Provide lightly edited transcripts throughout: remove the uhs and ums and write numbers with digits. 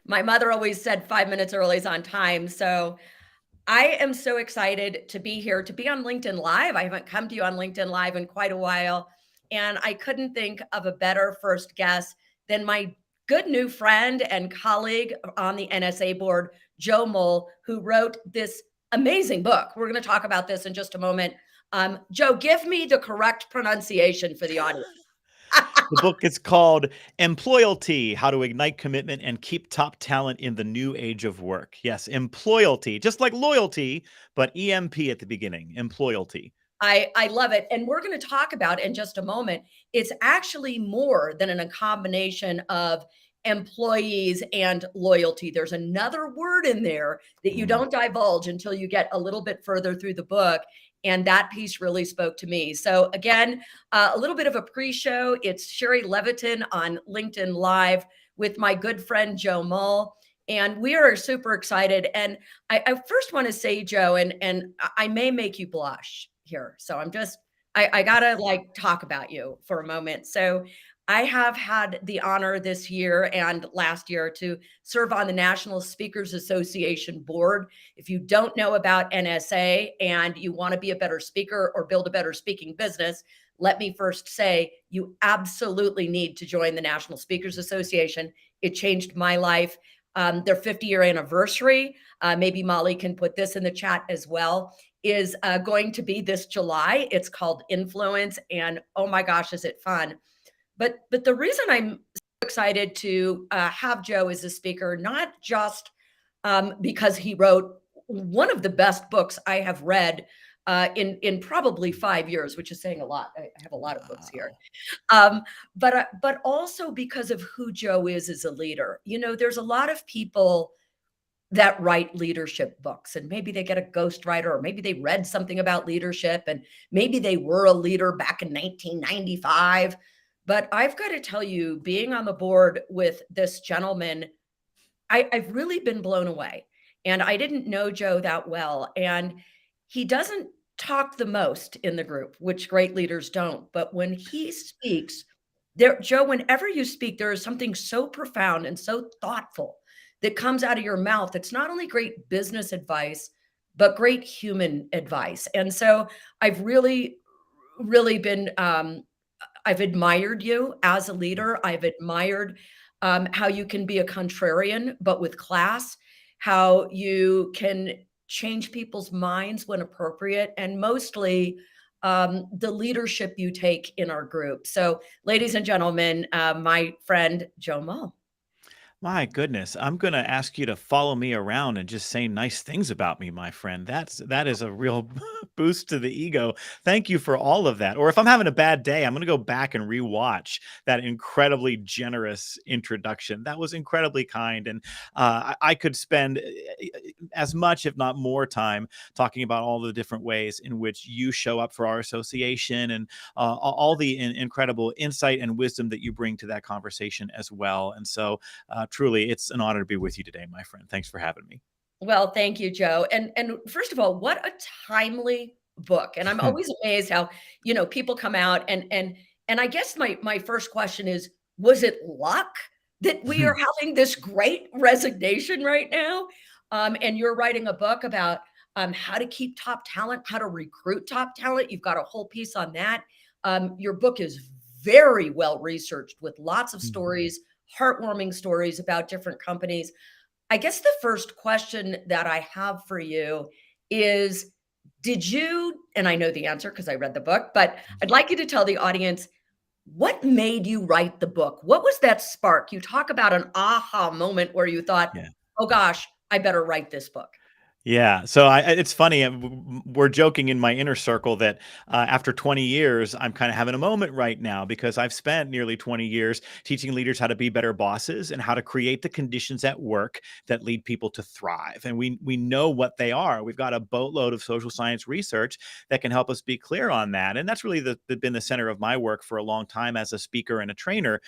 My mother always said 5 minutes early is on time. So I am so excited to be here, to be on LinkedIn Live. I haven't come to you on LinkedIn Live in quite a while. And I couldn't think of a better first guest than my good new friend and colleague on the NSA board, Joe Mull, who wrote this amazing book. We're going to talk about this in just a moment. Joe, give me the correct pronunciation for the audience. The book is called Employalty: How to Ignite Commitment and Keep Top Talent in the New Age of Work. Yes, employalty, just like loyalty, but EMP at the beginning. Employalty. I love it. And we're going to talk about in just a moment. It's actually more than a combination of employees and loyalty. There's another word in there that you Mm. don't divulge until you get a little bit further through the book. And that piece really spoke to me. So, again, a little bit of a pre show. It's Sherry Leviton on LinkedIn Live with my good friend, Joe Mull. And we are super excited. And I first want to say, Joe, and I may make you blush here. So I gotta like talk about you for a moment. So I have had the honor this year and last year to serve on the National Speakers Association board. If you don't know about NSA and you want to be a better speaker or build a better speaking business, let me first say you absolutely need to join the National Speakers Association. It changed my life. Their 50-year anniversary, maybe Molly can put this in the chat as well, is going to be this July. It's called Influence, and oh my gosh, is it fun! But the reason I'm so excited to have Joe as a speaker, not just because he wrote one of the best books I have read in probably 5 years, which is saying a lot. I have a lot of books here, Wow. but also because of who Joe is as a leader. You know, there's a lot of people that write leadership books, and maybe they get a ghostwriter, or maybe they read something about leadership, and maybe they were a leader back in 1995. But I've got to tell you, being on the board with this gentleman, I've really been blown away. And I didn't know Joe that well. And he doesn't talk the most in the group, which great leaders don't. But when he speaks, there, Joe, whenever you speak, there is something so profound and so thoughtful that comes out of your mouth. It's not only great business advice, but great human advice. And so I've really been I've admired you as a leader. I've admired how you can be a contrarian, but with class, how you can change people's minds when appropriate, and mostly the leadership you take in our group. So, ladies and gentlemen, my friend Joe Mull. My goodness, I'm going to ask you to follow me around and just say nice things about me, my friend. That is a real boost to the ego. Thank you for all of that. Or if I'm having a bad day, I'm going to go back and rewatch that incredibly generous introduction. That was incredibly kind, and I could spend as much, if not more, time talking about all the different ways in which you show up for our association and all the incredible insight and wisdom that you bring to that conversation as well. And so truly, it's an honor to be with you today, my friend. Thanks for having me. Well, thank you, Joe. And first of all, what a timely book. And I'm always amazed how, people come out and I guess my first question is, was it luck that we are having this great resignation right now? And you're writing a book about how to keep top talent, how to recruit top talent. You've got a whole piece on that. Your book is very well researched with lots of stories, heartwarming stories about different companies. I guess the first question that I have for you is, did you, and I know the answer because I read the book, but I'd like you to tell the audience, what made you write the book? What was that spark? You talk about an aha moment where you thought, Yeah. oh gosh, I better write this book. Yeah. So it's funny. We're joking in my inner circle that after 20 years, I'm kind of having a moment right now because I've spent nearly 20 years teaching leaders how to be better bosses and how to create the conditions at work that lead people to thrive. And we know what they are. We've got a boatload of social science research that can help us be clear on that. And that's really been the center of my work for a long time as a speaker and a trainer.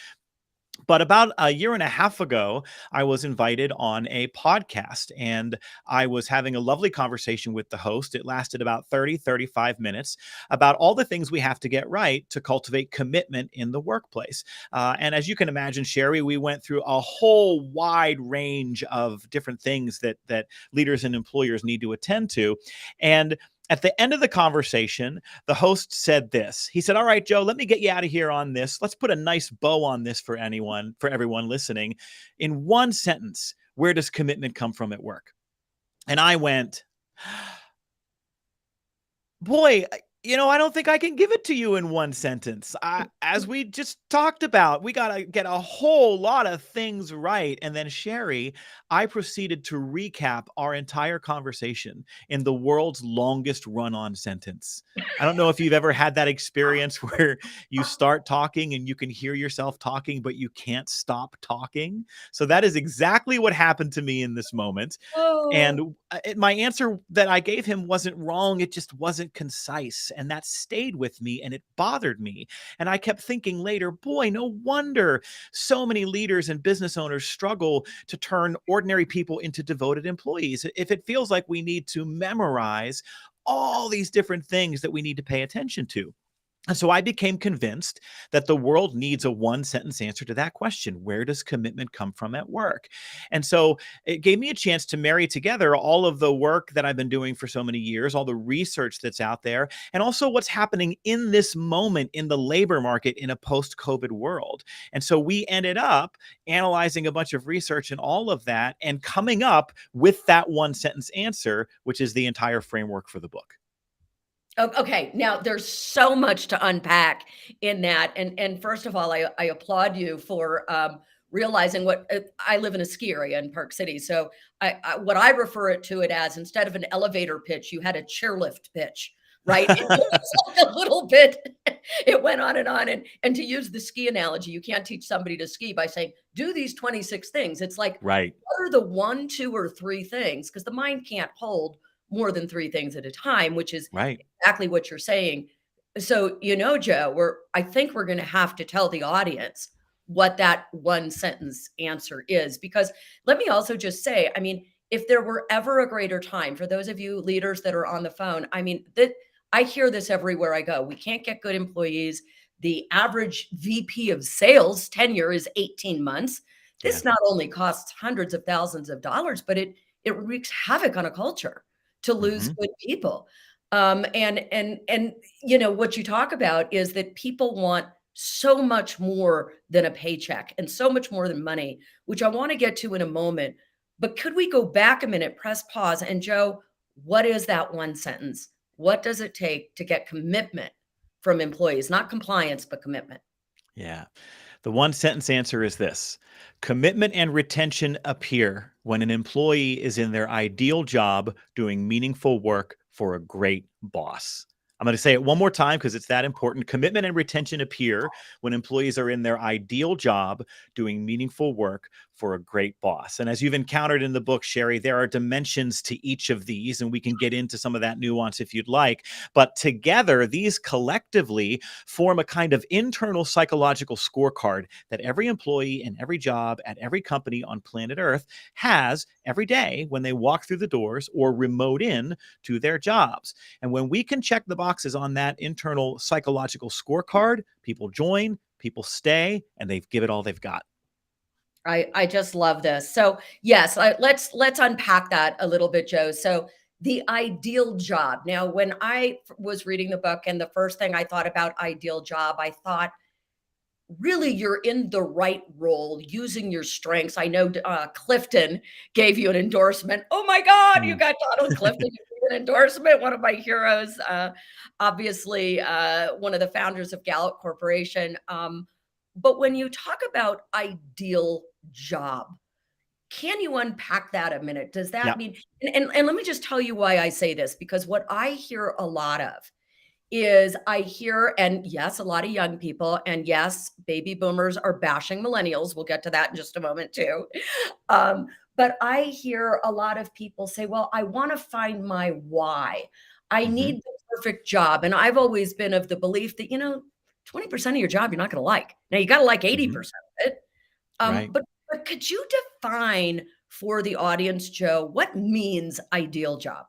But about a year and a half ago, I was invited on a podcast and I was having a lovely conversation with the host. It lasted about 35 minutes about all the things we have to get right to cultivate commitment in the workplace. And as you can imagine, Sherry, we went through a whole wide range of different things that leaders and employers need to attend to. And at the end of the conversation, the host said this. He said, "All right, Joe, let me get you out of here on this. Let's put a nice bow on this for everyone listening. In one sentence, where does commitment come from at work?" And I went, boy, I don't think I can give it to you in one sentence. As we just talked about, we got to get a whole lot of things right. And then, Sherry, I proceeded to recap our entire conversation in the world's longest run on sentence. I don't know if you've ever had that experience where you start talking and you can hear yourself talking, but you can't stop talking. So that is exactly what happened to me in this moment. Oh, And my answer that I gave him wasn't wrong. It just wasn't concise. And that stayed with me and it bothered me. And I kept thinking later, boy, no wonder so many leaders and business owners struggle to turn ordinary people into devoted employees. If it feels like we need to memorize all these different things that we need to pay attention to. And so I became convinced that the world needs a one sentence answer to that question. Where does commitment come from at work? And so it gave me a chance to marry together all of the work that I've been doing for so many years, all the research that's out there, and also what's happening in this moment in the labor market in a post-COVID world. And so we ended up analyzing a bunch of research and all of that and coming up with that one sentence answer, which is the entire framework for the book. okay. Now there's so much to unpack in that, and first of all, I applaud you for realizing what I live in a ski area in Park City, so what I refer it to it as, instead of an elevator pitch, you had a chairlift pitch, right? It was like a little bit. It went on, and to use the ski analogy, you can't teach somebody to ski by saying do these 26 things. It's like, Right. what are the one, two, or three things? Because the mind can't hold more than three things at a time, which is Right. exactly what you're saying. So, Joe, I think we're going to have to tell the audience what that one sentence answer is, because let me also just say, I mean, if there were ever a greater time for those of you leaders that are on the phone, I mean, that I hear this everywhere I go. We can't get good employees. The average VP of sales tenure is 18 months. Yeah. This not only costs hundreds of thousands of dollars, but it wreaks havoc on a culture to lose Hmm. good people. And what you talk about is that people want so much more than a paycheck and so much more than money, which I want to get to in a moment. But could we go back a minute, press pause, and Joe, what is that one sentence? What does it take to get commitment from employees? Not compliance, but commitment. Yeah. The one sentence answer is this: commitment and retention appear when an employee is in their ideal job doing meaningful work for a great boss. I'm going to say it one more time because it's that important. Commitment and retention appear when employees are in their ideal job doing meaningful work for a great boss. And as you've encountered in the book, Sherry, there are dimensions to each of these, and we can get into some of that nuance if you'd like. But together, these collectively form a kind of internal psychological scorecard that every employee in every job at every company on planet Earth has every day when they walk through the doors or remote in to their jobs. And when we can check the boxes on that internal psychological scorecard, people join, people stay, and they give it all they've got. I just love this. So yes, let's unpack that a little bit, Joe. So the ideal job. Now, when I was reading the book, and the first thing I thought about ideal job, I thought really you're in the right role, using your strengths. I know Clifton gave you an endorsement. Oh my God, you Mm. got Donald Clifton an endorsement. One of my heroes, obviously one of the founders of Gallup Corporation. But when you talk about ideal job, can you unpack that a minute? Does that Yeah. mean, and let me just tell you why I say this, because what I hear a lot of is I hear, and yes, a lot of young people, and yes, baby boomers are bashing millennials. We'll get to that in just a moment too. Um, but I hear a lot of people say, well, I want to find my why. I Hmm. need the perfect job. And I've always been of the belief that, 20% of your job you're not going to like. Now you got to like Hmm. 80% of it. Right. But could you define for the audience, Joe, what means ideal job?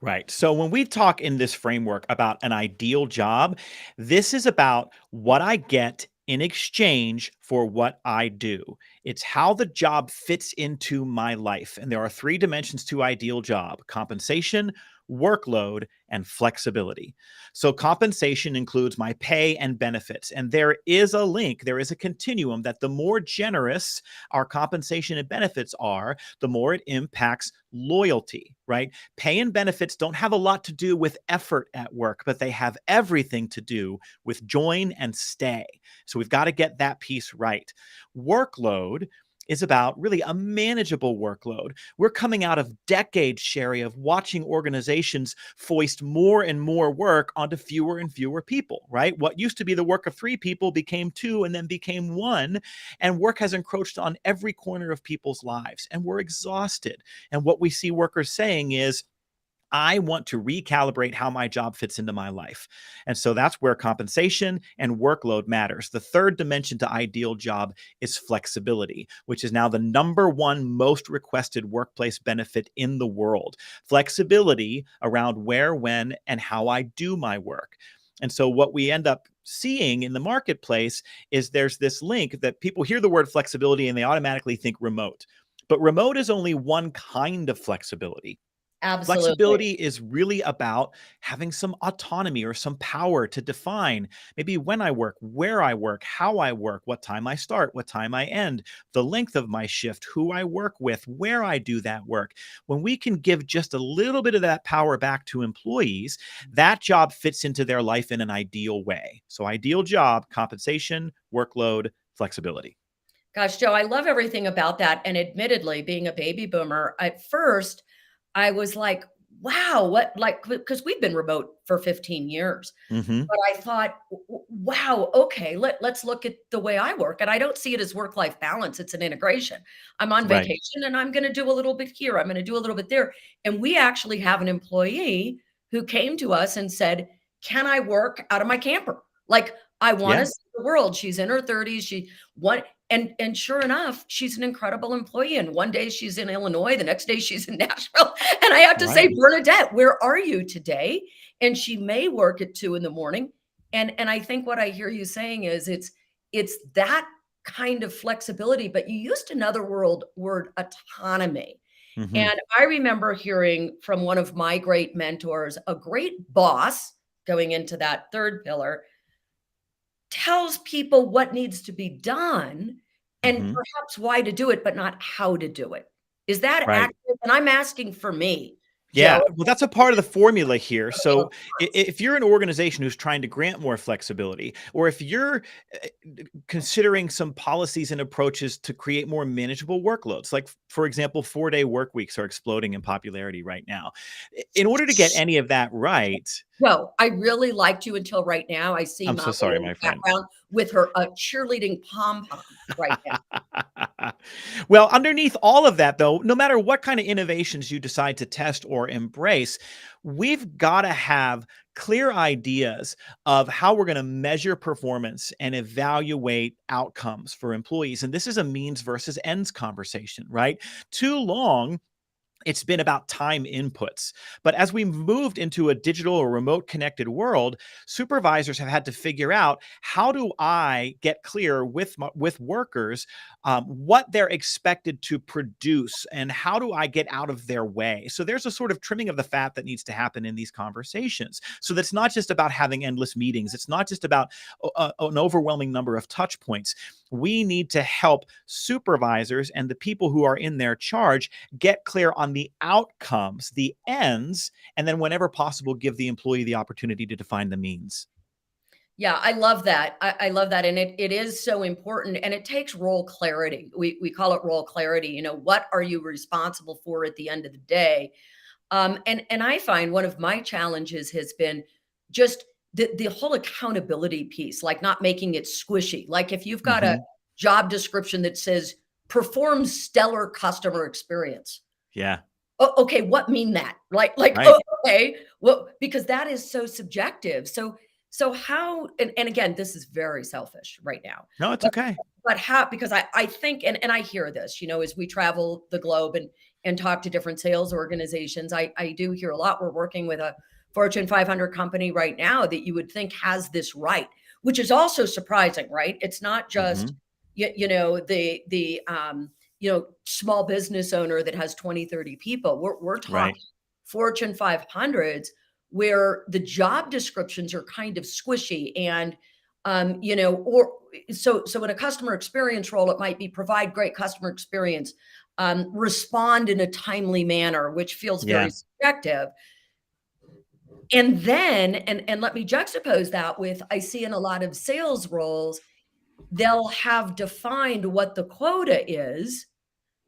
Right. So when we talk in this framework about an ideal job, this is about what I get in exchange for what I do. It's how the job fits into my life. And there are three dimensions to ideal job: compensation, workload, and flexibility. So compensation includes my pay and benefits. And there is a link, there is a continuum that the more generous our compensation and benefits are, the more it impacts loyalty, right? Pay and benefits don't have a lot to do with effort at work, but they have everything to do with join and stay. So we've got to get that piece right. Workload is about really a manageable workload. We're coming out of decades, Sherry, of watching organizations foist more and more work onto fewer and fewer people, right? What used to be the work of three people became two and then became one. And work has encroached on every corner of people's lives. And we're exhausted. And what we see workers saying is, I want to recalibrate how my job fits into my life. And so that's where compensation and workload matters. The third dimension to ideal job is flexibility, which is now the number one most requested workplace benefit in the world. Flexibility around where, when, and how I do my work. And so what we end up seeing in the marketplace is there's this link that people hear the word flexibility and they automatically think remote. But remote is only one kind of flexibility. Absolutely. Flexibility is really about having some autonomy or some power to define maybe when I work, where I work, how I work, what time I start, what time I end, the length of my shift, who I work with, where I do that work. When we can give just a little bit of that power back to employees, that job fits into their life in an ideal way. So, ideal job, compensation, workload, flexibility. Gosh, Joe, I love everything about that. And admittedly, being a baby boomer, at first, I was like, wow, what, like, because we've been remote for 15 years. Hmm. But I thought, Wow, okay, let's look at the way I work." And I don't see it as work-life balance, it's an integration. I'm on Right. vacation and I'm gonna do a little bit here, I'm gonna do a little bit there. And we actually have an employee who came to us and said, "Can I work out of my camper? Like, I wanna Yeah. see the world." She's in her 30s, she what and sure enough, she's an incredible employee, and one day she's in Illinois, the next day she's in Nashville, and I have to say, Right. "Bernadette, where are you today?" And she may work at 2 in the morning, and I think what I hear you saying is it's that kind of flexibility, but you used another word autonomy. Hmm. And I remember hearing from one of my great mentors, a great boss, going into that third pillar, tells people what needs to be done and Hmm. perhaps why to do it, but not how to do it. Is that Right. accurate? And I'm asking for me, Joe. Yeah, well, that's a part of the formula here. Of So, if you're an organization who's trying to grant more flexibility, or if you're considering some policies and approaches to create more manageable workloads, like, for example, 4-day work weeks are exploding in popularity right now. In order to get course. any of that right, No, I really liked you until right now. I see I'm so Molly sorry, in the my friend. background with her, cheerleading pom-pom right now. Well, underneath all of that, though, no matter what kind of innovations you decide to test or embrace, we've got to have clear ideas of how we're going to measure performance and evaluate outcomes for employees. And this is a means versus ends conversation, right? Too long, it's been about time inputs. But as we moved into a digital or remote connected world, supervisors have had to figure out, how do I get clear with workers what they're expected to produce, and how do I get out of their way? So there's a sort of trimming of the fat that needs to happen in these conversations. So that's not just about having endless meetings. It's not just about an overwhelming number of touch points. We need to help supervisors and the people who are in their charge get clear on the outcomes, the ends, and then whenever possible, give the employee the opportunity to define the means. Yeah, I love that. I love that, and it is so important, and it takes role clarity. We call it role clarity. You know, what are you responsible for at the end of the day? And I find one of my challenges has been just the whole accountability piece, like not making it squishy. Like if you've got a Hmm. job description that says perform stellar customer experience. Yeah, Oh, okay, what mean that? Like, right. oh, okay, well, because that is so subjective. So So how, and again, this is very selfish right now, No, it's but okay. how, because I think, and I hear this, as we travel the globe and talk to different sales organizations, I do hear a lot. We're working with a Fortune 500 company right now that you would think has this right, which is also surprising, right? It's not just Hmm. the small business owner that has 20, 30 people. We're Right. talking Fortune 500s where the job descriptions are kind of squishy, and or so in a customer experience role, it might be provide great customer experience, respond in a timely manner, which feels Yeah. very subjective. And then, and let me juxtapose that with, I see in a lot of sales roles, they'll have defined what the quota is,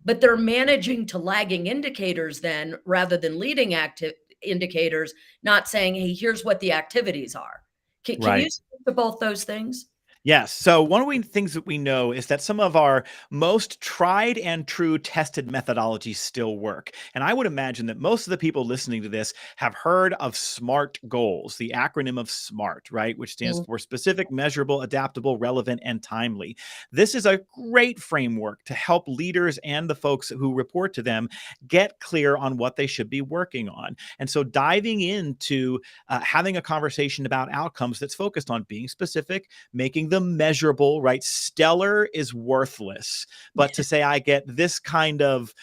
but they're managing to lagging indicators then rather than leading active indicators, not saying, hey, here's what the activities are. Can you Right. speak to both those things? Yes. So one of the things that we know is that some of our most tried and true tested methodologies still work. And I would imagine that most of the people listening to this have heard of SMART goals, the acronym of SMART, right? Which stands Mm. for specific, measurable, adaptable, relevant, and timely. This is a great framework to help leaders and the folks who report to them get clear on what they should be working on. And so diving into having a conversation about outcomes that's focused on being specific, making them measurable, right? Stellar is worthless, but to say I get this kind of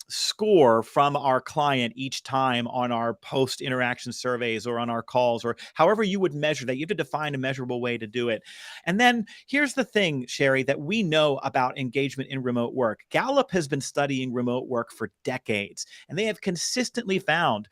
score from our client each time on our post interaction surveys or on our calls, or however you would measure that, you have to define a measurable way to do it. And then here's the thing, Sherry, that we know about engagement in remote work. Gallup has been studying remote work for decades, and they have consistently found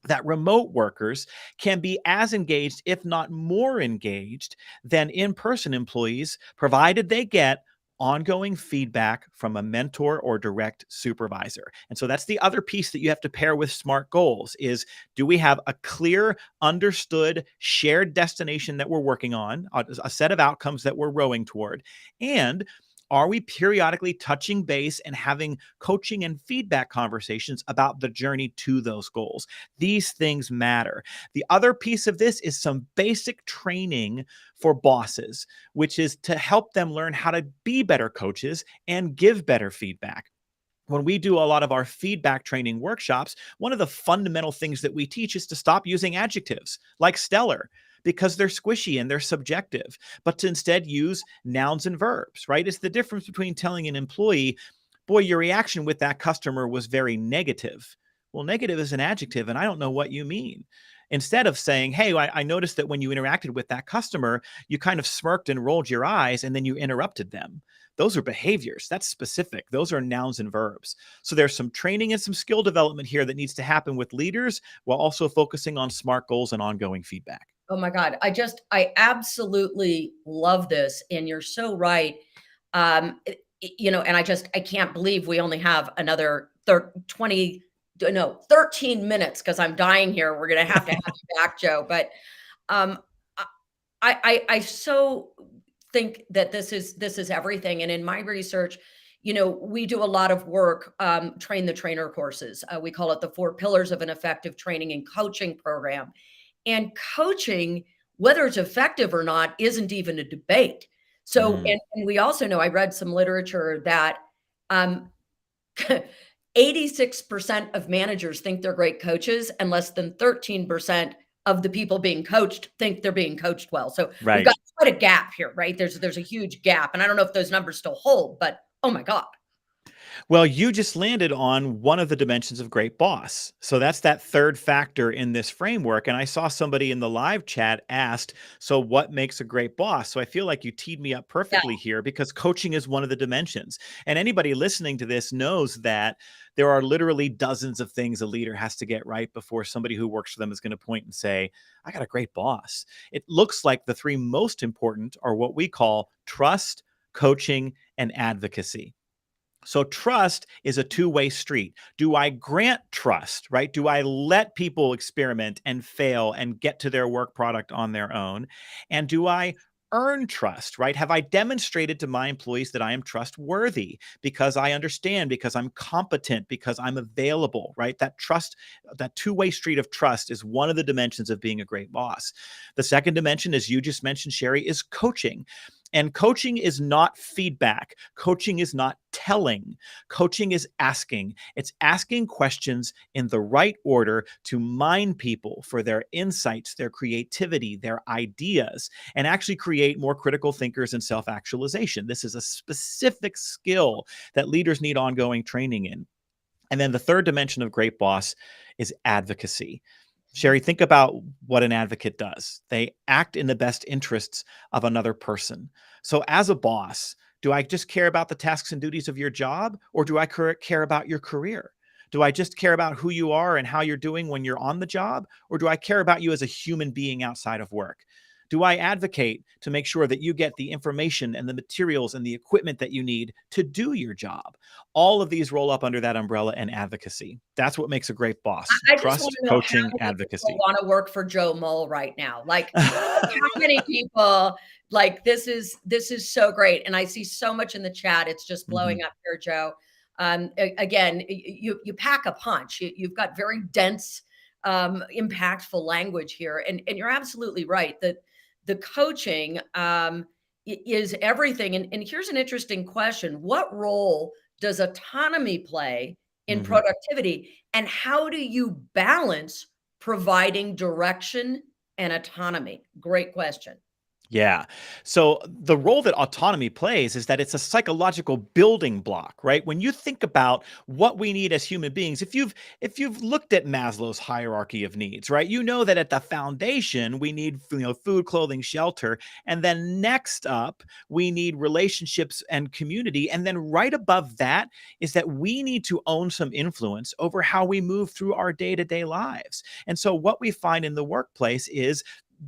that remote workers can be as engaged, if not more engaged, than in person employees, provided they get ongoing feedback from a mentor or direct supervisor. And so that's the other piece that you have to pair with SMART goals is, do we have a clear, understood, shared destination that we're working on, a set of outcomes that we're rowing toward? And are we periodically touching base and having coaching and feedback conversations about the journey to those goals? These things matter. The other piece of this is some basic training for bosses, which is to help them learn how to be better coaches and give better feedback. When we do a lot of our feedback training workshops, one of the fundamental things that we teach is to stop using adjectives like stellar, because they're squishy and they're subjective, but to instead use nouns and verbs, right? It's the difference between telling an employee, boy, your reaction with that customer was very negative. Well, negative is an adjective, and I don't know what you mean. Instead of saying, hey, I noticed that when you interacted with that customer, you kind of smirked and rolled your eyes and then you interrupted them. Those are behaviors. That's specific. Those are nouns and verbs. So there's some training and some skill development here that needs to happen with leaders while also focusing on SMART goals and ongoing feedback. Oh my God. I absolutely love this. And you're so right. And I can't believe we only have another 20, no, 13 minutes because I'm dying here. We're going to have you back, Joe. But um, I so think that this is everything. And in my research, we do a lot of work, train the trainer courses. We call it the 4 pillars of an effective training and coaching program. And coaching, whether it's effective or not, isn't even a debate. So, Mm, and we also know, I read some literature that 86% of managers think they're great coaches, and less than 13% of the people being coached think they're being coached well. So we've right. got quite a gap here, right? There's a huge gap. And I don't know if those numbers still hold, but oh my God. Well, you just landed on one of the dimensions of great boss. So that's that third factor in this framework. And I saw somebody in the live chat asked, so what makes a great boss? So I feel like you teed me up Yeah. perfectly here because coaching is one of the dimensions. And anybody listening to this knows that there are literally dozens of things a leader has to get right before somebody who works for them is going to point and say, I got a great boss. It looks like the three most important are what we call trust, coaching, and advocacy. So trust is a two-way street. Do I grant trust, right? Do I let people experiment and fail and get to their work product on their own? And do I earn trust, right? Have I demonstrated to my employees that I am trustworthy because I understand, because I'm competent, because I'm available, right? That trust, that two-way street of trust is one of the dimensions of being a great boss. The second dimension, as you just mentioned, Sherry, is coaching. And coaching is not feedback. Coaching is not telling. Coaching is asking. It's asking questions in the right order to mine people for their insights, their creativity, their ideas, and actually create more critical thinkers and self-actualization. This is a specific skill that leaders need ongoing training in. And then the third dimension of great boss is advocacy. Sherry, think about what an advocate does. They act in the best interests of another person. So, as a boss, do I just care about the tasks and duties of your job, or do I care about your career? Do I just care about who you are and how you're doing when you're on the job, or do I care about you as a human being outside of work? Do I advocate to make sure that you get the information and the materials and the equipment that you need to do your job? All of these roll up under that umbrella and advocacy. That's what makes a great boss. I just want Trust, to know how coaching, many people advocacy. want to work for Joe Mull right now. Like how many people like this is so great. And I see so much in the chat. It's just blowing Mhm. up here, Joe. Again, you pack a punch. You've got very dense, impactful language here. And you're absolutely right that the coaching is everything. And here's an interesting question. What role does autonomy play in Mhm. productivity? And how do you balance providing direction and autonomy? Great question. Yeah. So the role that autonomy plays is that it's a psychological building block, right? When you think about what we need as human beings, if you've looked at Maslow's hierarchy of needs, right? You know that at the foundation we need, food, clothing, shelter, and then next up we need relationships and community, and then right above that is that we need to own some influence over how we move through our day-to-day lives. And so what we find in the workplace is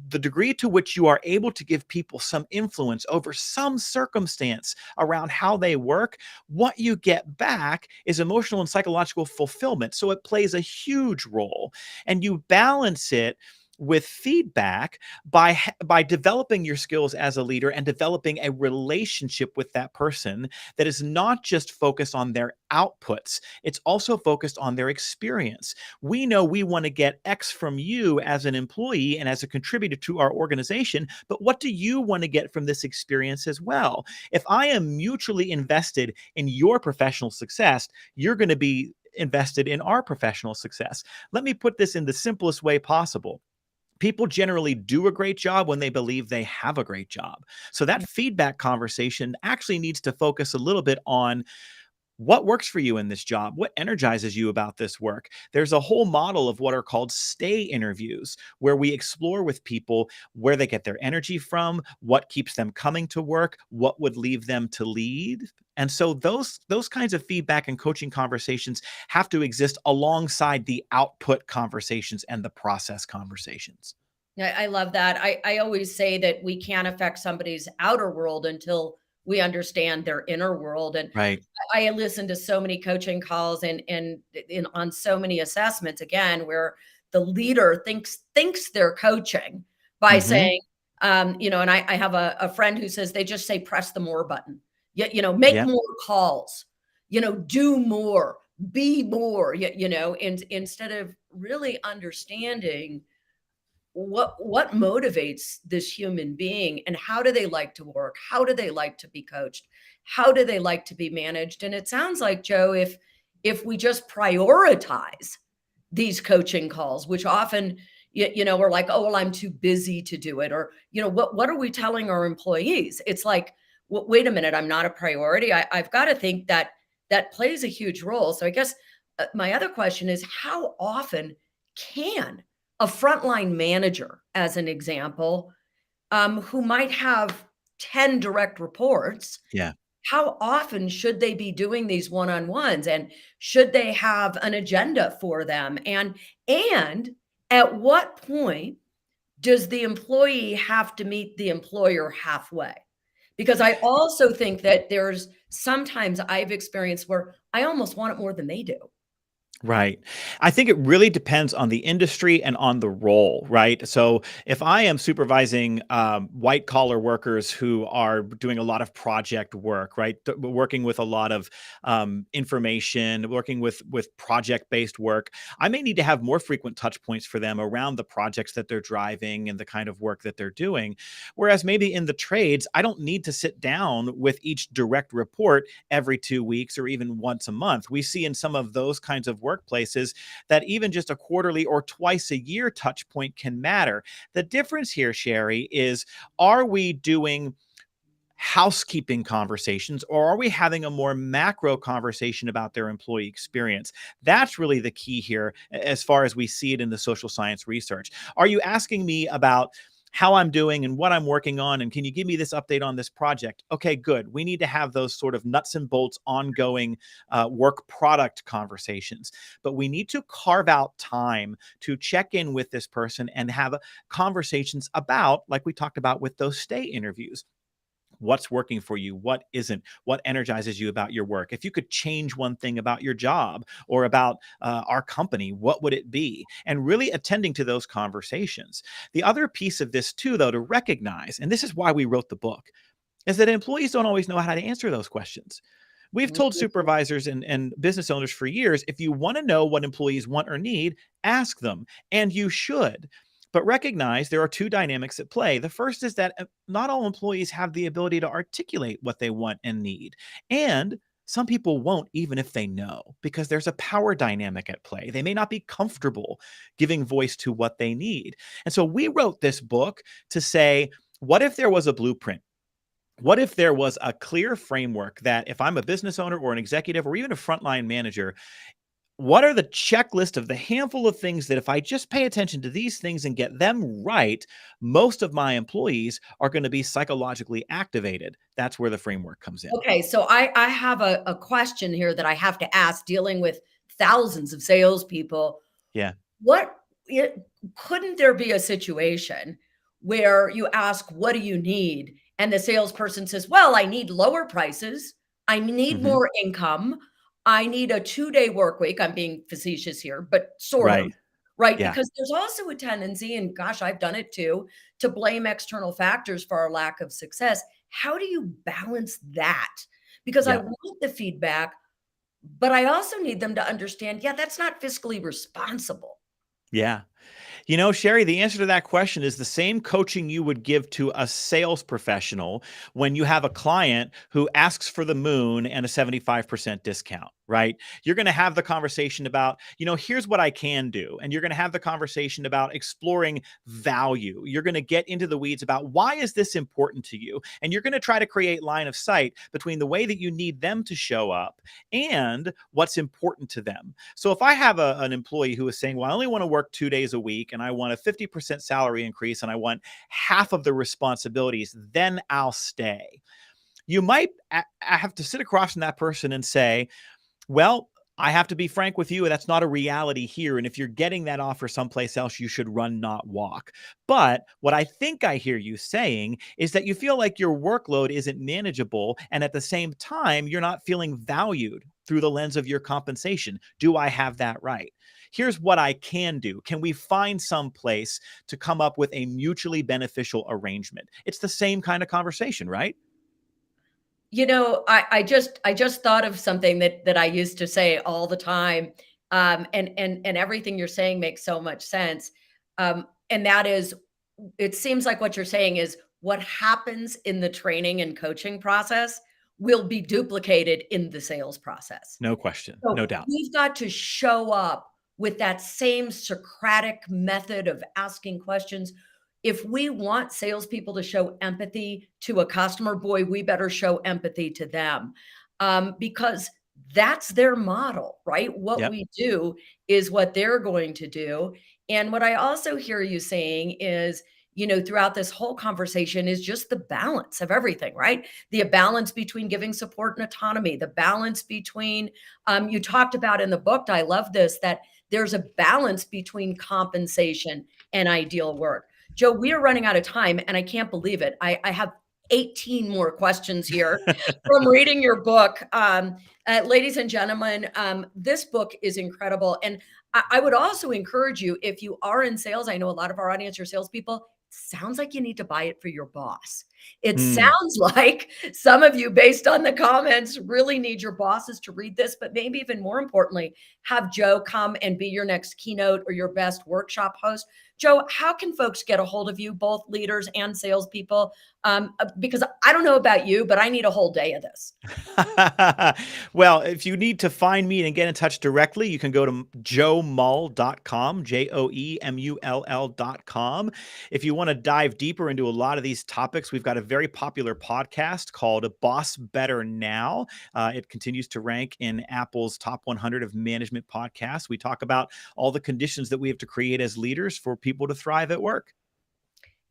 the degree to which you are able to give people some influence over some circumstance around how they work, what you get back is emotional and psychological fulfillment. So it plays a huge role. And you balance it with feedback by developing your skills as a leader and developing a relationship with that person that is not just focused on their outputs, it's also focused on their experience. We know we want to get X from you as an employee and as a contributor to our organization, but what do you want to get from this experience as well? If I am mutually invested in your professional success, you're going to be invested in our professional success. Let me put this in the simplest way possible. People generally do a great job when they believe they have a great job. So that feedback conversation actually needs to focus a little bit on what works for you in this job? What energizes you about this work? There's a whole model of what are called stay interviews, where we explore with people where they get their energy from, what keeps them coming to work, what would leave them to lead. And so those kinds of feedback and coaching conversations have to exist alongside the output conversations and the process conversations. Yeah, I love that. I always say that we can't affect somebody's outer world until we understand their inner world. And Right. I listen to so many coaching calls and on so many assessments again where the leader thinks they're coaching by Hmm. saying, and I have a friend who says they just say press the more button. Make Yeah. more calls, do more, be more, and instead of really understanding what motivates this human being and how do they like to work, how do they like to be coached, how do they like to be managed. And it sounds like, Joe, if we just prioritize these coaching calls, which often we're like, oh well, I'm too busy to do it, or what are we telling our employees? It's like, wait a minute, I'm not a priority. I've got to think that that plays a huge role. So I guess my other question is, how often can a frontline manager, as an example, who might have 10 direct reports, Yeah. how often should they be doing these one-on-ones, and should they have an agenda for them? And at what point does the employee have to meet the employer halfway? Because I also think that there's sometimes I've experienced where I almost want it more than they do. Right. I think it really depends on the industry and on the role, right? So if I am supervising white collar workers who are doing a lot of project work, right, working with a lot of information, working with project based work, I may need to have more frequent touch points for them around the projects that they're driving and the kind of work that they're doing. Whereas maybe in the trades, I don't need to sit down with each direct report every 2 weeks or even once a month. We see in some of those kinds of workplaces that even just a quarterly or twice a year touch point can matter. The difference here, Sherry, is are we doing housekeeping conversations or are we having a more macro conversation about their employee experience? That's really the key here as far as we see it in the social science research. Are you asking me about how I'm doing and what I'm working on? And can you give me this update on this project? Okay, good. We need to have those sort of nuts and bolts, ongoing work product conversations. But we need to carve out time to check in with this person and have conversations about, like we talked about with those stay interviews, what's working for you, what isn't, what energizes you about your work. If you could change one thing about your job or about our company, what would it be? And really attending to those conversations. The other piece of this too, though, to recognize, and this is why we wrote the book, is that employees don't always know how to answer those questions. We've told supervisors and business owners for years, if you want to know what employees want or need, ask them, and you should. But recognize there are two dynamics at play. The first is that not all employees have the ability to articulate what they want and need. And some people won't, even if they know, because there's a power dynamic at play. They may not be comfortable giving voice to what they need. And so we wrote this book to say, what if there was a blueprint? What if there was a clear framework that if I'm a business owner or an executive or even a frontline manager, what are the checklist of the handful of things that if I just pay attention to these things and get them right, most of my employees are going to be psychologically activated? That's where the framework comes in. Okay, so I have a question here that I have to ask, dealing with thousands of salespeople. Yeah. What it, couldn't there be a situation where you ask, "What do you need?" and the salesperson says, "Well, I need lower prices. I need Hmm. more income. I need a 2-day work week." I'm being facetious here, but sort of, Right. right? Yeah. Because there's also a tendency, and gosh, I've done it too, to blame external factors for our lack of success. How do you balance that? Because I Yeah. want the feedback, but I also need them to understand, yeah, that's not fiscally responsible. Yeah. You know, Sherry, the answer to that question is the same coaching you would give to a sales professional when you have a client who asks for the moon and a 75% discount, right? You're going to have the conversation about, here's what I can do. And you're going to have the conversation about exploring value. You're going to get into the weeds about why is this important to you? And you're going to try to create line of sight between the way that you need them to show up and what's important to them. So if I have an employee who is saying, well, I only want to work 2 days a week and I want a 50% salary increase and I want half of the responsibilities, then I'll stay. You might have to sit across from that person and say, well, I have to be frank with you. That's not a reality here. And if you're getting that offer someplace else, you should run, not walk. But what I think I hear you saying is that you feel like your workload isn't manageable. And at the same time, you're not feeling valued through the lens of your compensation. Do I have that right? Here's what I can do. Can we find some place to come up with a mutually beneficial arrangement? It's the same kind of conversation, right? I just thought of something that I used to say all the time, and everything you're saying makes so much sense. And that is, it seems like what you're saying is what happens in the training and coaching process will be duplicated in the sales process. No question. No So doubt. we've got to show up with that same Socratic method of asking questions. If we want salespeople to show empathy to a customer, boy, we better show empathy to them, because that's their model, right? What Yep. we do is what they're going to do. And what I also hear you saying is, throughout this whole conversation is just the balance of everything, right? The balance between giving support and autonomy, the balance between, you talked about in the book, I love this, that there's a balance between compensation and ideal work. Joe, we are running out of time and I can't believe it. I have 18 more questions here from reading your book. Ladies and gentlemen, this book is incredible. And I would also encourage you, if you are in sales, I know a lot of our audience are salespeople, sounds like you need to buy it for your boss. It Mm. sounds like some of you, based on the comments, really need your bosses to read this, but maybe even more importantly, have Joe come and be your next keynote or your best workshop host. Joe, how can folks get a hold of you, both leaders and salespeople? Because I don't know about you, but I need a whole day of this. Well, if you need to find me and get in touch directly, you can go to joemull.com, joemull.com. If you want to dive deeper into a lot of these topics, we've got a very popular podcast called Boss Better Now. It continues to rank in Apple's top 100 of management podcasts. We talk about all the conditions that we have to create as leaders for people to thrive at work.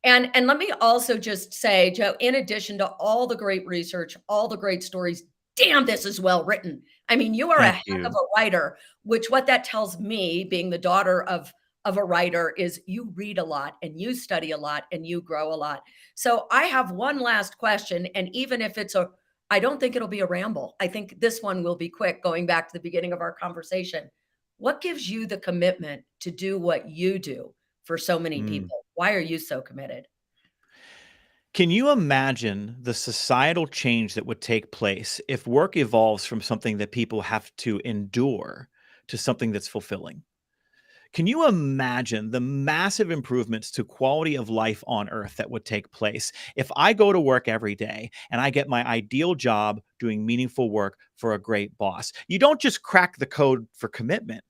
And let me also just say, Joe, in addition to all the great research, all the great stories, damn, this is well written. I mean, you are a Thank heck of you. a writer, which what that tells me, being the daughter of a writer, is you read a lot and you study a lot and you grow a lot. So I have one last question, and even if it's a, I don't think it'll be a ramble. I think this one will be quick, going back to the beginning of our conversation. What gives you the commitment to do what you do for so many Mm. people? Why are you so committed? Can you imagine the societal change that would take place if work evolves from something that people have to endure to something that's fulfilling? Can you imagine the massive improvements to quality of life on earth that would take place if I go to work every day and I get my ideal job doing meaningful work for a great boss? You don't just crack the code for commitment.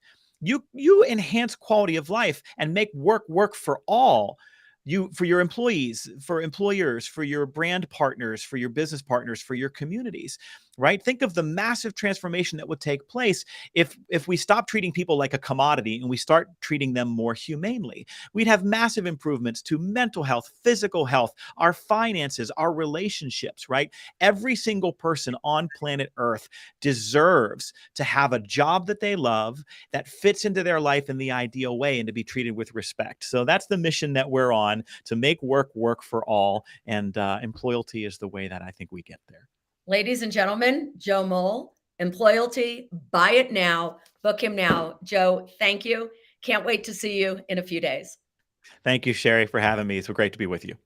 You enhance quality of life and make work work for all. You, for your employees, for employers, for your brand partners, for your business partners, for your communities, right? Think of the massive transformation that would take place if we stop treating people like a commodity and we start treating them more humanely. We'd have massive improvements to mental health, physical health, our finances, our relationships, right? Every single person on planet Earth deserves to have a job that they love, that fits into their life in the ideal way, and to be treated with respect. So that's the mission that we're on, to make work work for all. And Employalty is the way that I think we get there. Ladies and gentlemen, Joe Mull, Employalty, buy it now, book him now. Joe, thank you. Can't wait to see you in a few days. Thank you, Sherry, for having me. It's great to be with you.